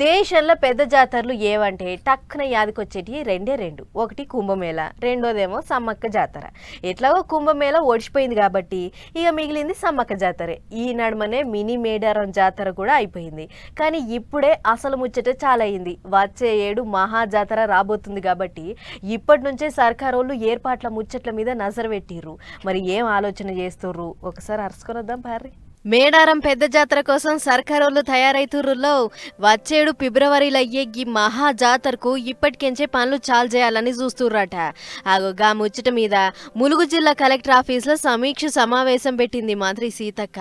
దేశంలో పెద్ద జాతరలు ఏవంటే టక్కున యాదికొచ్చేటి రెండే రెండు. ఒకటి కుంభమేళ, రెండోదేమో సమ్మక్క జాతర. ఎట్లాగో కుంభమేళ ఓడిచిపోయింది కాబట్టి ఇక మిగిలింది సమ్మక్క జాతరే. ఈ నడుమనే మినీ మేడారం జాతర కూడా అయిపోయింది. కానీ ఇప్పుడే అసలు ముచ్చట చాలా అయింది. వచ్చే ఏడు మహా జాతర రాబోతుంది కాబట్టి ఇప్పటి నుంచే సర్కారోళ్ళు ఏర్పాట్ల ముచ్చట్ల మీద నజరు పెట్టిర్రు. మరి ఏం ఆలోచన చేస్తుర్రు ఒకసారి అరుసుకొనొద్దాం పార్రి. మేడారం పెద్ద జాతర కోసం సర్కారోళ్ళు తయారైతుర్రులో వచ్చేడు ఫిబ్రవరిలో అయ్యే ఈ మహా జాతరకు ఇప్పటికెంచే పనులు చాలు చేయాలని చూస్తుర్రట. గా ముచ్చట మీద ములుగు జిల్లా కలెక్టర్ ఆఫీసులో సమీక్ష సమావేశం పెట్టింది మంత్రి సీతక్క.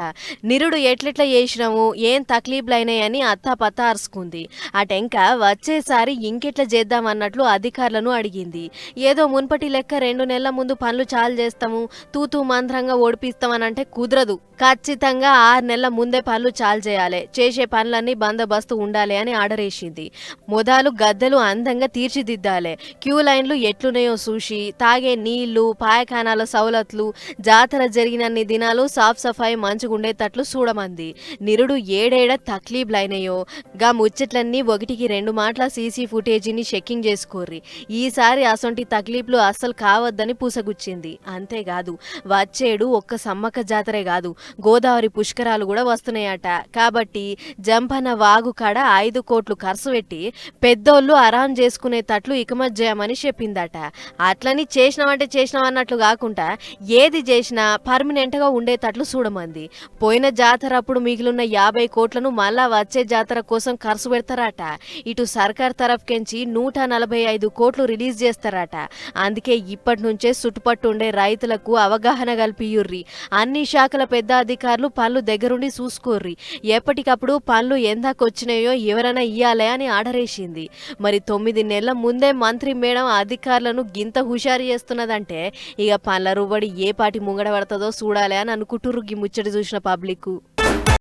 నిరుడు ఎట్లెట్లా చేసినాము, ఏం తక్లీఫ్లు అయినాయని అత్తాపత్తా అరుచుకుంది. అటెంక వచ్చేసారి ఇంకెట్లా చేద్దామన్నట్లు అధికారులను అడిగింది. ఏదో మున్పటి లెక్క 2 నెలల ముందు పనులు చాలు చేస్తాము, తూతూ మంత్రంగా ఓడిపిస్తామనంటే కుదరదు. ఖచ్చితంగా 6 నెలల ముందే పనులు చాలు చేయాలి, చేసే పనులన్నీ బందోబస్తు ఉండాలి అని ఆర్డర్ వేసింది. మొదలు గద్దెలు అందంగా తీర్చిదిద్దాలి, క్యూ లైన్లు ఎట్లున్నాయో చూసి, తాగే నీళ్లు, పాయఖానాల సౌలతులు, జాతర జరిగినన్ని దినాలు సాఫ్ సఫాయి మంచిగుండేటట్లు చూడమంది. నిరుడు ఏడేడ తక్లీఫ్లైనాయో గా ముచ్చట్లన్నీ 1-2 మాటల సీసీ ఫుటేజీని చెక్కింగ్ చేసుకోర్రి. ఈసారి అసొంటి తక్లీఫ్లు అస్సలు కావద్దని పూసగుచ్చింది. అంతేకాదు వచ్చేడు ఒక్క సమ్మక్క జాతరే కాదు, గోదావరి పుష్కరాలు కూడా వస్తున్నాయట. కాబట్టి జంపన్న వాగు కాడ 5 కోట్లు ఖర్చు పెట్టి పెద్దోళ్ళు ఆరాం చేసుకునేటట్లు ఇకమత్ చేయమని చెప్పిందట. అట్లని చేసినామన్నట్లు కాకుండా ఏది చేసినా పర్మనెంట్ గా ఉండేటట్లు చూడమంది. పోయిన జాతర అప్పుడు మిగిలిన 50 కోట్లను మళ్ళా వచ్చే జాతర కోసం ఖర్చు పెడతారట. ఇటు సర్కార్ తరఫుకెంచి 145 కోట్లు రిలీజ్ చేస్తారట. అందుకే ఇప్పటి నుంచే చుట్టుపట్టు ఉండే రైతులకు అవగాహన కల్పియుర్రి. అన్ని శాఖల పెద్ద అధికారులు పనులు దగ్గరుండి చూసుకోర్రి. ఎప్పటికప్పుడు పనులు ఎందాకొచ్చినాయో ఎవరైనా ఇయ్యాలే అని ఆర్డర్ వేసింది. మరి 9 నెలల ముందే మంత్రి మేడం అధికారులను గింత హుషారు చేస్తున్నదంటే ఇక పనుల రుబడి ఏ పాటి ముంగడ పడుతుందో చూడాలి అని అనుకుంటుర్రు ఈ ముచ్చట చూసిన పబ్లిక్.